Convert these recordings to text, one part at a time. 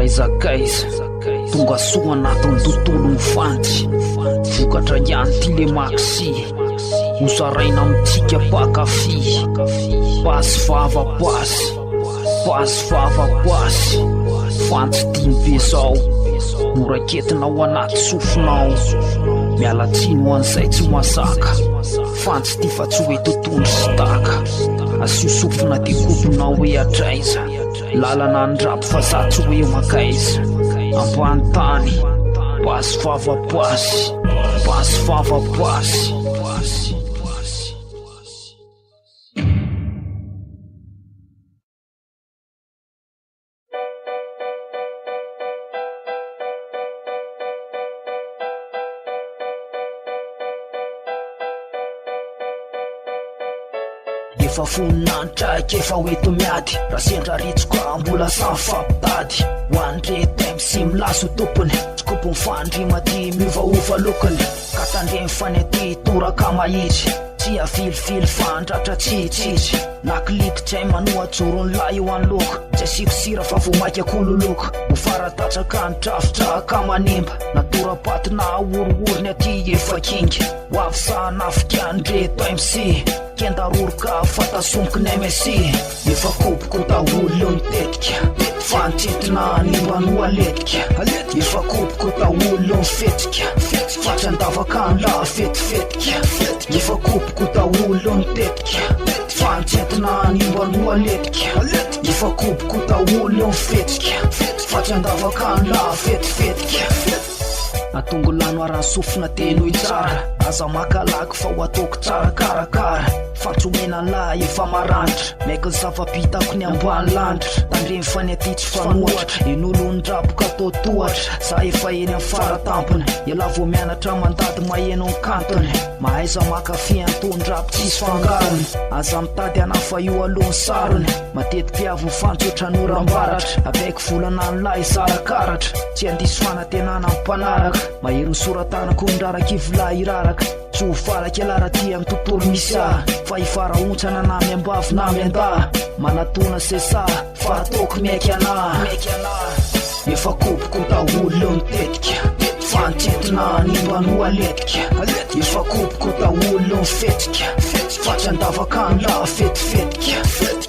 aizakaiza tonga soa anatin'ny tontolo mifantsy vokatra ihany ty le maxi hosaraina amitsika pakafy pasy vava pasy vava pasy fantsy dimy be zao moraketina ho anaty sofinao mialatsiny ho an'izay tsy masaka fantsy ty fa tsy hoe tontolo sy taka asio sofina ty kopinao hoe atraiza lalana andrapo fa za tsy hoe makaiza ambany tany pasy vava pasy vava pasy efa voninanitra efa hoeto miady raha sendra ritsoka mbola samy fampitady hoandre time sy milaso tompony tsikopony fandrima ty miovaova lokony ka tandremy fanety toraka mahitry tsy avilivily fandratra tsitsitsy nakilititray manoa jorony la eo an'loko tsy asiko sira fa vo maika kololoko ho faratatraka ny trafitraka manimba natorapaty na oroorony aty efa kingy ho avisanafika andre time kendaroroka fatasomboky ny MSC efa kopoko daholo mitetika fantitina nimbano aletika efa kopoko daholo mifetika fatrandavaka fetifetika efa kopoko daholo mitetika fantitina nimbano aletika efa kopoko daholo mifetika fatrandavaka fetifetika atongolano aransofina teno itsara aza makalaky fa ho ataoko tsara karakara fantsomena lahy efa maranitra maika zava-bitako ny ambany lanitra tandremy fanetitsy fanoatra en'olo ndrapoka atao tohatra za efa eny amin'ny faratampony ela vo mianatra mandady maheno ny kantony mahaiza makafy antondrapo tsisy fangarony aza mitady anafa io alohany sarony matetipiavo ny fantsotra norambaratra abaiko volana ny lahy zarakaratra tsy andiso fanatenana amin'ny mpanaraka mahery ny soratanako ndrarakivola iraraka tsy ho falaky alaraty amin'ny tontolo misy fa ifaraontsana na miambavy na mianda manatona sesa fa ataoko miaiky ana efa kopoko daholo mitetika fantitina nimbano aletika efa kopoko daholo mifetika fatrandavaka fetifetika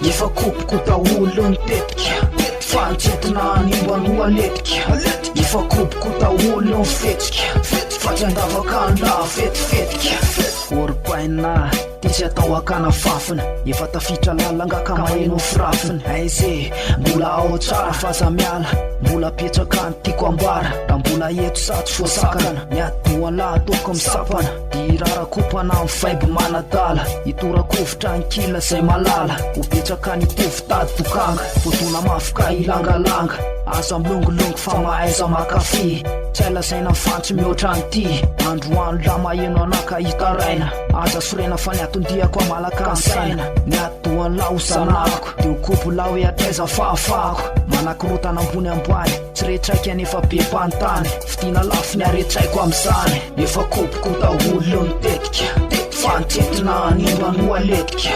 efa kopoko daholo mitetika fantitina nimbano aletika efa kopoko daholo mifetika fatrandavaka fetifetika oripaina ty tsy atao akana fafina efa tafitra lalangaka maheno firafiny aize mbola ao tsara faza miala mbola petraka ny tiako ambara raha mbola eto satsy foasakana miadoala ataoko misapana dirarakompana amin'ny vaiby manadala itorakovitra ny kila zay malala ho petraka ny tovitady tokanga fotona mafika ilangalanga aza milongolongo fa mahaiza makafy tsy ailazaina fantsy mihoatra an'ity androano la maheno anaka hitaraina aza sorena fa niatondiako amalaka ny saina niadoany la ho zanako de ho kopo la hoe atraiza fahafahako manakirotana ambony ambany tsy retraika anefa be mpantany fitina lafo ny aretraiko amin'izany efa kopoko daholo mitetika fantetina nimbano aletika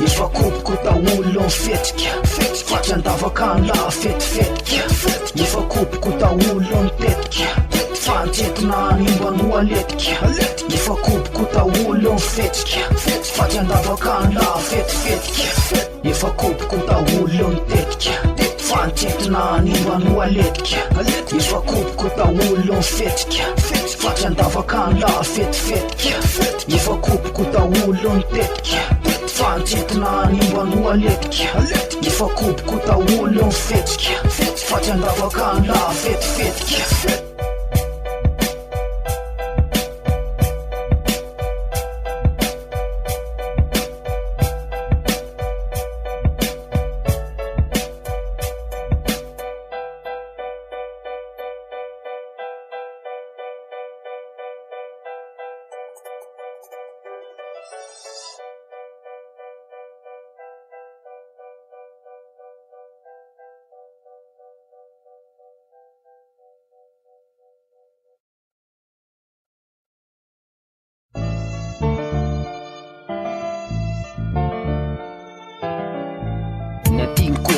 efa kopoko daholo mifetika fatrandavaka fetifetika efa kopoko daholo mitetika fantetina nimbano aletika efa kopoko daholo mifetika fatrandavaka fetifetika efa kopoko daholo mitetika fantetina nimbano aletika efa kopoko daholo mifetika fatrandavaka fetifetika efa kopoko daholo mitetika fantetina nimbano aletika efa kopoko daholo mifetika fatrandavaka fetifetika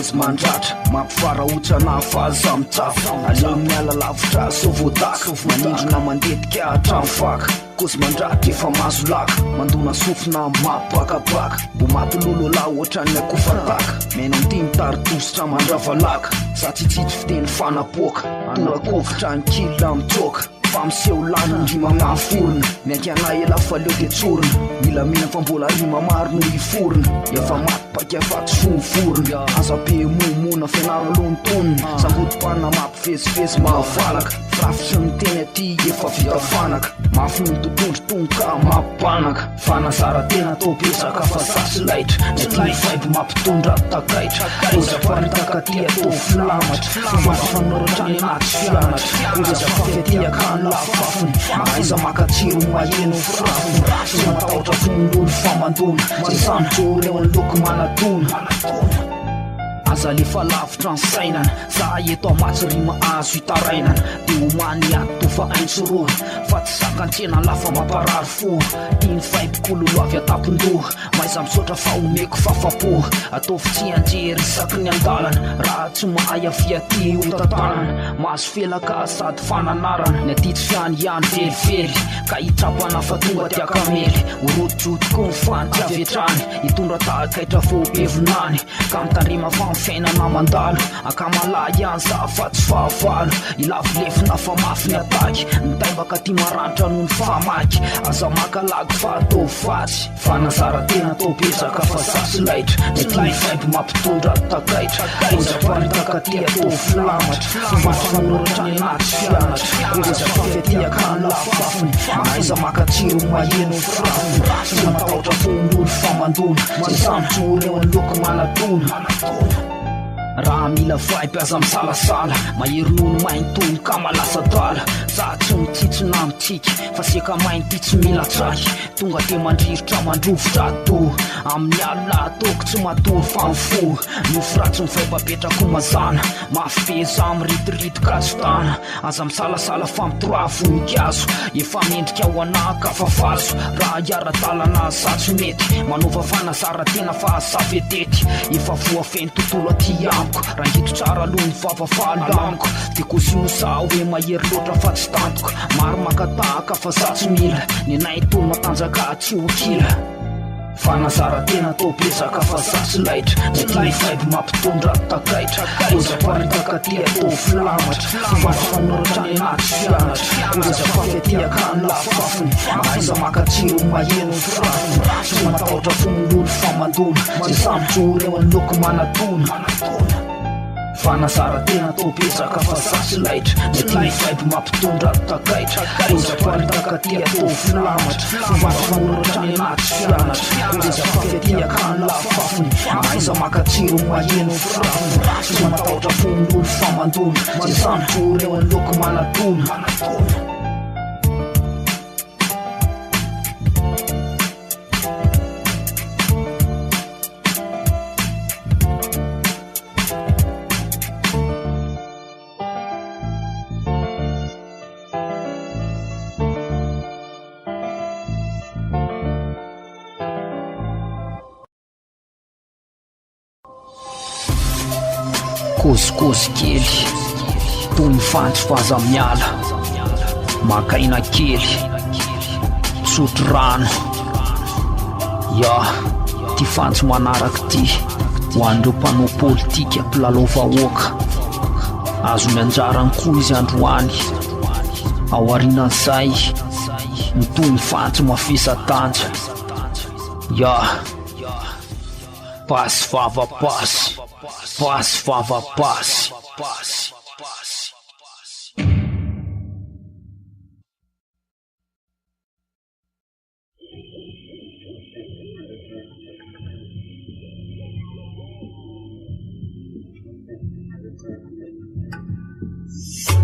fefezy mandratra mampifarahotsa na fahaza mitsafo aleo miala lavitra sovodaka manindrona mandetika hatramy faka kozy mandratra efa mazo laka mandona sofina mapakapaka mbo matololo la ohatrany akofataka mena antimy taritositra mandravalaka satsitsitry fiteny fanapoaka torakovitra ny kila mitsoka fa miseho lano ndry mamnaforona miankiana ela fa leo de tsorona mila mena fa mbola rima maro no iforona efa matipaka afaty somiforona aza-be momona fianaralonotonona sangotom-panina mampifezifezy mahavalaka firafitry ny teny aty efa vita fanaka mafy no totondry tongoka mampipanaka fanazara tena tobezaka fa sasy laitra nety faiby mampitondra takaitra ozaparitakaty atao filamatra fomafanoratrany anaty fianatra ozafafetiaka lafafony aiza makatsiro maheno firafony sy matahotra fon'olo famandona sy sanotro eo ny loko manatona aza lefa lavitra ny sainana za eto amatsy rima azo hitarainana de homany ato fa aintsoroa fa tsy zakantsena lafa mamparary fo iny faipikolo avy atapindoha maiza misotra fa omeko fafapo ataovy tsy anjery isaky ny andalana raha tsy mahay afiaty hotatanana mahazo felaka sady fananarana ny aty tsy fiany ihany velively ka hitrapana fa tonga tiakamely orototrotoko ny fanty avy etrany hitondra tahakaitra fobevinany ka mitarima fa fiainana mandalo akamala ihany za fa tsy fahavalo ilavolefina fa mafy ny ataky nitaibaka ty maranitra noho ny fahamaky aza makalagy fa atao fatsy fanazara tena tobezaka fa sasy laitra nety faiby mampitondra takaitra ozaparitakaty atao filamatra fomafanoratrany anaty fianatra ozafafetiaka ny lafafony aiza makatsiro maheno firafony sy matahotra fon'olo famandona sy sanotro eo ny loko manatona raha mila vaiby aza misalasala maherinony maintony ka malasa dala za tsy mitsitsina mitsika fa seka mainty tsy mila tsaky tonga de mandrivotra mandrovotra to amin'ny alina ataoko tsy matory fa mifo nofiratsy mifaibapetrako mazana mafy za miritirity katsotana aza misalasala fa mitoravoninkazo efa mendrika ao anaka fa fazo raha iara-dalana satsy mety manova fanazara tena fa safetety efa voafeny tontolo aty raha hito tsara aloha ny vavafalo amiko de kosyno za hoe mahery loatra fa tsy tantoko maro makatahaka fa satsy mila ny anay tolo matanjaka tsy okila fanazara tena tobezaka fa sasy laitra nety faiby mampitondra takaitra ozaparitakaty atao filamatra fomafanoratrany anaty fianatra ozafafetiaka ny lafafony aiza makatsiro maheno firafony sy matahotra fon'olo famandona sy sanotro eo ny loko manatona fanazara tena tobezaka fa sasy laitra nety faiby mampitondra takaitra ozaparitakaty atao filamatra fomafanoratrany anaty fianatra ozafafetiaka ny lafafony aiza makatsiro maheno firafony sy matahotra fon'olo famandona sy sanotro eo ny loko manatona kozikozy kely toy ny fantso faza miala makaina kely sotro rano ya ty fantso manaraky ty ho an'ireo mpanao politika mpilalao-vahoaka azo mianjara ny koa izy androany ao arinan'izay ny toy ny fantso mafisa-tanja ya pasy vava pasy pasy vava pasy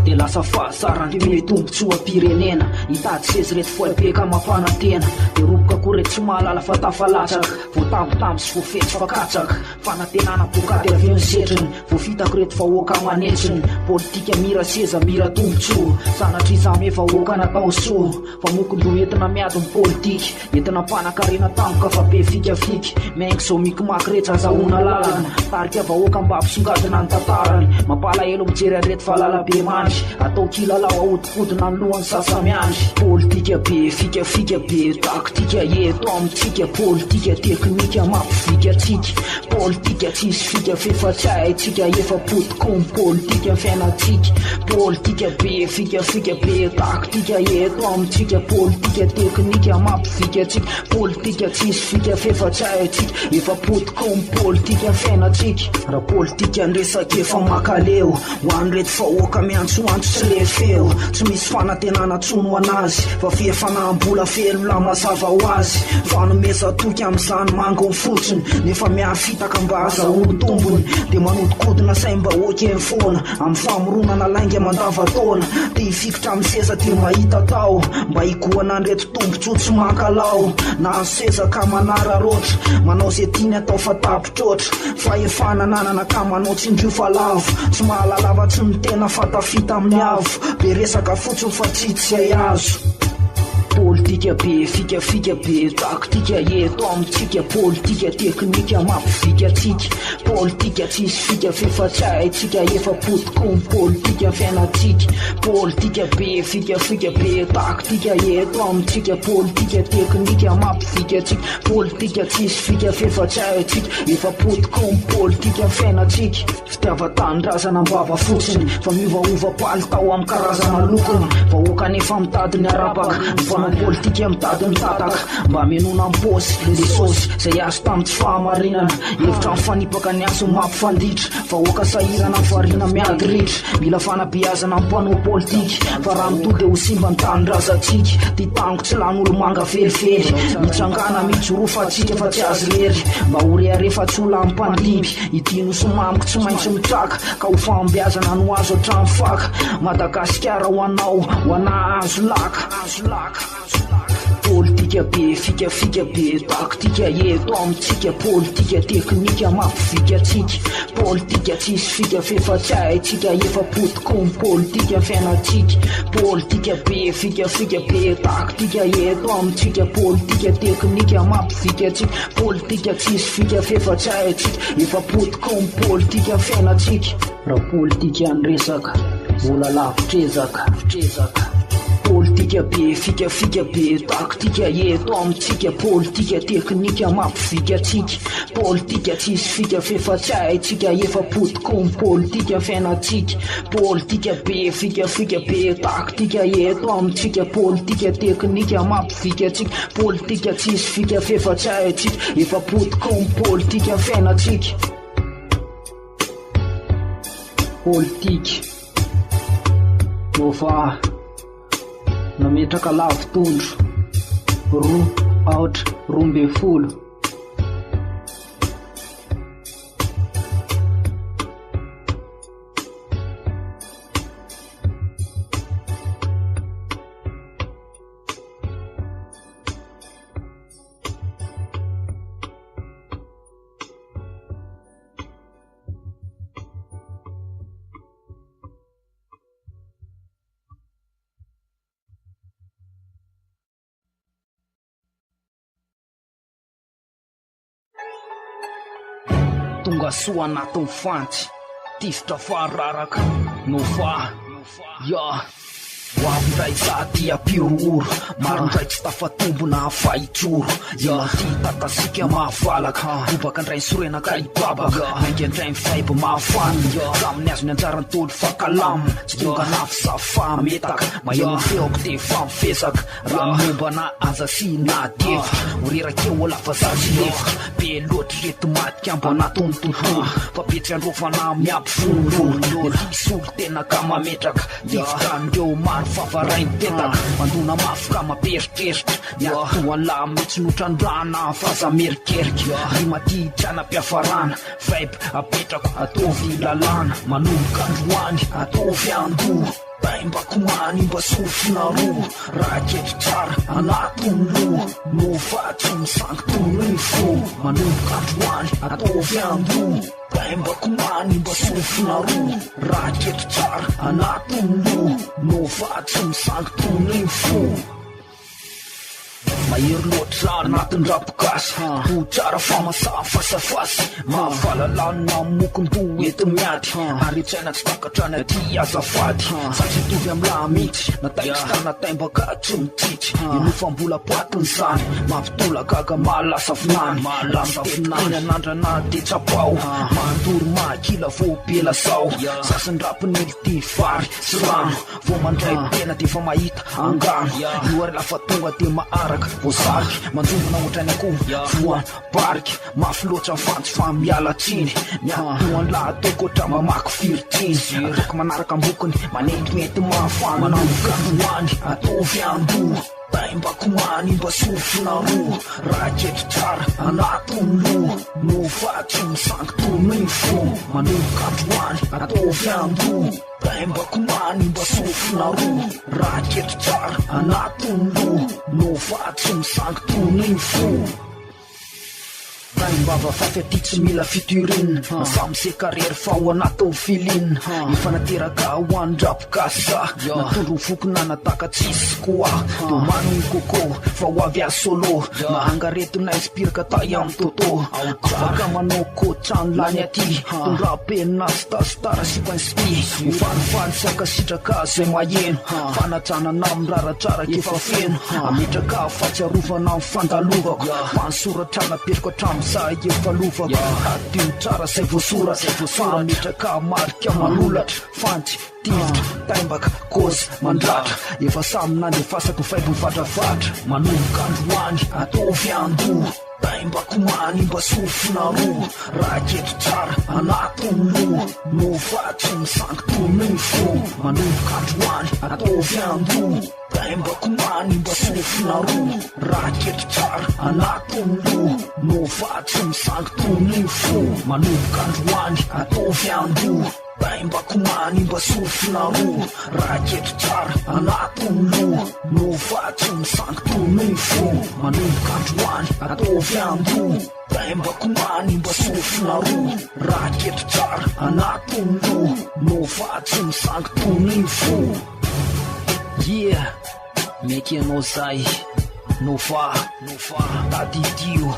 de lasa fahazarany hoe tombontsoa pirenena hitady sezy reto foibeka mampanantena de roboka koreto tsy mahalala fa tafalatsaka voatambotambo sy voafetsy fakatsaka fanantenana bokady avy eo ny setriny voafitako reto vahoaka manetsiny politika mira seza mira tombontsoa sanatrizamy efa hoaka natao soa fa mokondro entina miady ny politika entina mpanakarena tampoka fa be fikafiky maingy zao mikimaky rehetra azahoana lalana tarika vahoaka mba ampisongadina ny tantarany mampalahelo mijery anreto fa lalabe mandry atao kilalao ahodikodina ny lohany sasamiandry politika be fikafika be taktika eto amintsika politika teknika mampifika atsika politika tsisy fika fefatsay tsika efa potikom politika fiainatsika politika be fikafika be taktika eto amintsika politika teknika mampifika atsika politika tsisy fika fefatsay tsika efa potikom politika fiainatsika raha politika andresaka efa makaleo ho anreto fahoaka miantsoantso tsy le feo tsy misy fanantenana tsono anazy fa fiefanambola felo la mazava ho azy fanomeza toky am'izany mango fotsiny nefa miafitaka mba azaolo tombony de manodikodina say mba oky eny foana amin'ny famoronana lainga mandavataona de hifikitra amin'ny seza ty mahita tao mba hikoana andreto tombontsotsy mankalao na anseza ka manara roatra manao ze tiany atao fa tapitroatra fa efa nananana ka manao tsindrio fa lavo tsy mahalalava tsy ny tena fatafita amin'ny avo be resaka fotsiny fa tsitsy ay azo politika be fikafika be taktika eto amintsika politika teknika mampifika atsika politika tsisy fika fefatsay tsika efa potikom politika fiainatsika politika be fikafika be taktika eto amintsika politika teknika mampifika atsika politika tsisy fika fefatsay tsika efa potikom politika fiainatsika fitiava-tanindrazana mbava fotsiny fa miovaova palitao amin'ny karazana lokony vahoaka nefa mitadiny arabaka politika mitady mitataka mba menona ampôsy le sosy zay azo tamin'ny tsy fahamarinana hevitra mifanipaka ny azo mampifanditra vahoaka sahirana farina miady ritra mila fanabeazana ampanao politika fa raha mitody ho simba ny tanindrazatsika ty tango tsy lan'olo manga felifely mitsangana mijorofa atsika fa tsy azy rery mba ho reharefa tsy ola mpandiby itino somamiko tsy maintsy mitraka ka ho fambeazana no azo hatramy faka Madagasikara ho anao ho ana azo laka politika be fikafika be taktika eto amintsika politika teknika mampifika atsika politika tsisy fika fefatsay tsika efa potikom politika fiainatsika politika be fikafika be taktika eto amintsika politika teknika mampifika atsika politika tsisy fika fefatsay tsika efa potikom politika fiainatsika raha politika andresaka vola lavitrezaka politika be fikafika be taktika eto amintsika politika teknika mampifika atsika politika tsisy fika fefatsay tsika efa potikom politika fiainatsika politika be fikafika be taktika eto amintsika politika teknika mampifika atsika politika tsisy fika fefatsay tsika efa potikom politika fiainatsika politika nofa nametraka lavitondro roa aotra roa amby folo tonga soa anatin'ny fantsy tifitra fararaka no fa ya Wavindray sady apioro marondray tsy tafatombona fahitsoro ty tatasika mahavalaka obaka andray sorenaka ibabaka maingy andray mifaiby mahafany amin'ny azo ny anjarany tolo fakalamo tsy tonga nafisafa metaka maheno feoko de fa mifesaka raha mombana aza sy nadefa horerakeo alafa zasy lefa be loatry reto matika ambo anatony tontolo fa betry androfana miampy fonondrolo lisolo tena ka mametraka tivitandreo favarainy tetaka mandona mafy ka maperitreritra niatoala mitsy notrandrana faza merikerika rimatidrana mpiafarana vibe apetrako atovy lalàna manomboka androany atovy andoa Taimbako many mba sofina roa raketo tsara anatony loha no fatsy misangy tono ny fo manomboka androany ataovy androa Taimbako many mba sofina roa raketo tsara anatony loha no fatsy misangy tono ny fo Mahery loatra anatin'ny rapokasy ho tsara famasafasafasy mahafalalana mokon-do ety miady ary tsaina tsy takatrany aty azafady satria tovy amin'ny lamitsy nataikitana taimbaka tsy mitsitsy inofambola patiny zany mampitolagaga malasa finany lamitetinany anandrana de tsapao mandory mahakila voabela sao sasany rapin'ely ty vary sy rano vo mandray tena de fa mahita angano io ary lafa tonga de maaraka voasariky manjombona ohatrany akoho voany bariky mafy loatra fantsy fa miala tsiny miatoany lahatoko oatra mamaky firitiny atoko manaraka ambokony manentimety mafana manambokandoany atovy andoha Taimbako many mba sofina roa raketo tsara anatony loha no fatsy misangy tono ny fo manomboka androany ataovy andoha Taimbako many mba sofina roa raketo tsara anatony loha no fatsy misangy tono ny fo Taimbava fafy aty tsy mila fitirina samy se carrière fa ho anatao filina ifanateraka ho andrapokasa natondro fokona nataka tsisy koa domano ny koko fa ho avy azy solo mahangaretona inspiraka tay amin'ny toto afaka manao kotrano lany aty tondrapenina sitasitara sipanspi mifanifaly sakasitraka zay maheno fanatranana miraratrara kefa feno ametraka fatsiarovana amin'ny fandalovako fansoratrana petroko hatramy Sa efa lovako adio tsara say voasoratra fametraka marika malolatra fanty tivitra taimbaka kozy mandratra efa samy nandefasako faibony fatravatra manomboka androany ataovy andoha Taimbako many mba sofina roa raketo tsara anatony loha no fatsy misangy tono ny fo manomboka androany ataovy andoha Taimbako many mba sofina roa raketo tsara anatony loha no fatsy misangy tono ny fo manomboka androany ataovy andoha Taimbako many mba sofina roa raketo tsara anatony loha no fatsy misangy tono ny fo manomboka androany ataovy andoha Taimbako many mba sofina roa raketo tsara anatony loha no fatsy misangy tono ny fo meky anao zay nova tadidio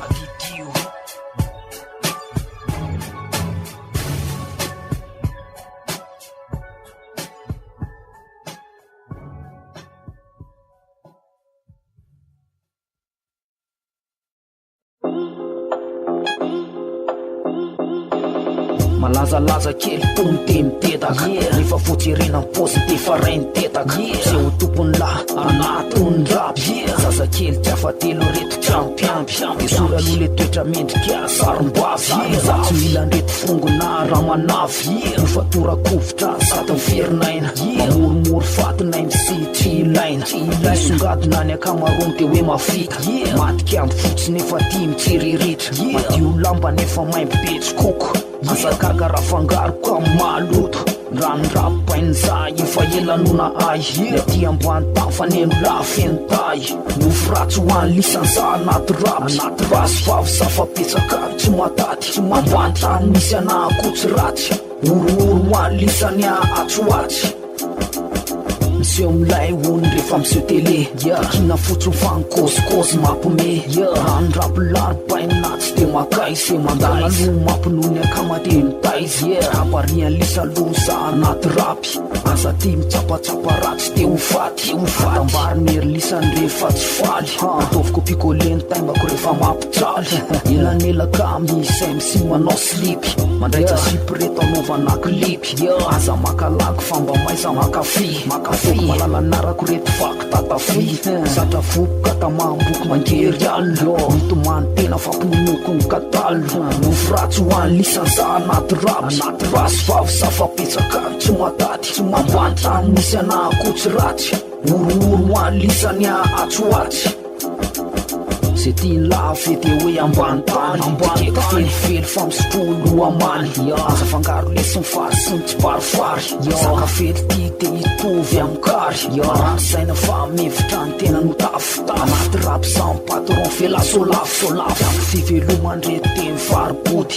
Malaza kely tomte mitetaka nefa fotsirena posy de faray nitetaka se ho tompony lahy anatony rapy zaza kely tsy afatelo reto trampiampy esoralo le toetra mendrika sarom-bavy za tsy mila ndreto fongona ramanavy nofatorakovitra sady miferinaina mamoromoro fatinainy sy tsy ilaina isongadina ny akamarony de hoe mafika matika amby fotsy nefa ty mitseriretra madio lamba nefa maimby betsikoko Azakaga rafangaroko amin'ny maloto Randrapainy za efa elanona ay Ety ambany tany faneno lafeno tay Nofratsy ho any lisan'ny za anaty rapy Rasy vavy zafapetsaka tsy mataty Ambany tany misy anakotsy ratsy Orooro ho any lisan'ny atsoatsy Miseho milay hony rehefa miseho tele Kina fotsy fankôsikôsy mampome Randrapy laripainy na tsy de makay Se mandala lo mampinony akamateny taizy Aparian lisa loza anaty rapy Asa ty mitsapatsapa ratsy te ho faty Atambariny ery lisany rehefa tsy faly Ataoviko pikoleny taimbako rehefa mampitsaly Elanelaka misay misy manao slipy Mandraitsa sipy reto anaovana klipy Aza makalago fa mba maiza makafi Malala narako reto vaky tatafi Satra vokoka tamamboky mangery allo Mitomany tena fampinonoko ny katalo Nofratsy ho any lisan'ny za anaty rapy Rasy vavy zafapetsaka tsy mataty Ambany tany misy anakotsy ratsy Orooro ho any lisan'ny atsoatsy se tia lafety hoe ambany tany ambany felifely fa misotro amany aza fangaro lesy fary sy ny tsy barifary sakafely tia te hitovy amikary marano-saina fa mevitra ny tena no tafotafo anaty rapy sampatron fela solafo amin'ny fivelomandre teny varibody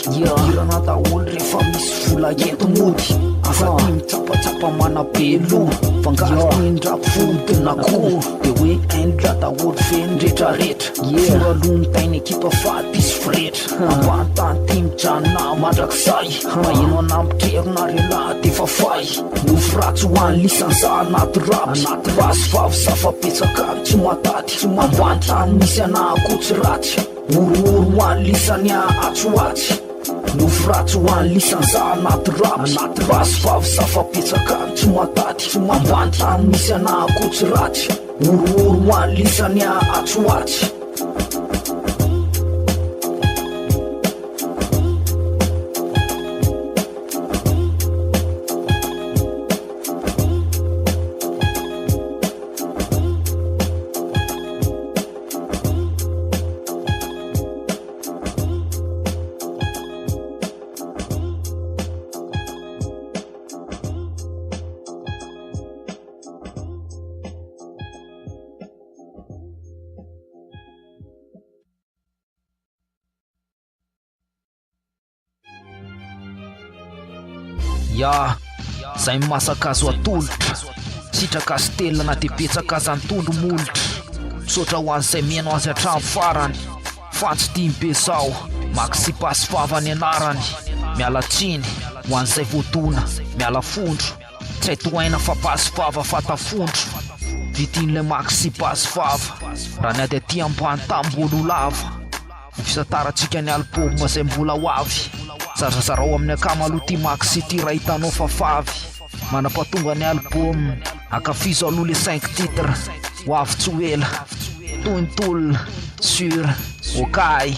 irana daholo rehefa misy vola ento mody asa tia mitsapatsapa manabelo fangaro tindrapo fodinakoro de hoe aindra daholo feny rehetrarehetra foralony tainy ekipa fatisy firetra ambany tany tia mijanona mandrakizay maheno anampitrerona relahy defa fay nofo ratsy hoany lisanza anaty rapy basy vavy zafapetsaka tsy matady ambany tany misy anakotsy ratsy orooro hoany lisany atsoatsy nofo ratsy hoany lisanza anaty rapy basy vavy zafapetsaka tsy matady ambany tany misy anakotsy ratsy orooro hoany lisany atsoatsy ya zay masaka azo atolotra sitraka azy telona na de betsaka azy antondro molotra sotra ho an'izay mihaino azy hatramy farany fantsy dimy be zao maksy pasy favany anarany miala tsiny ho an'izay voadona miala fondro tsy hay toaina fa pasy fava fatafondro vitin'le maksy pasy fava raha ny ady aty ambany tambolo lava fisataratsika ny albôma zay mbola ho avy zarazarao amin'ny akamaloha ty maksy ty raha hitanao fafavy manapatonga ny albôm akafizo aloha le 5 titre ho avy tsy ho ela tointolona sur okay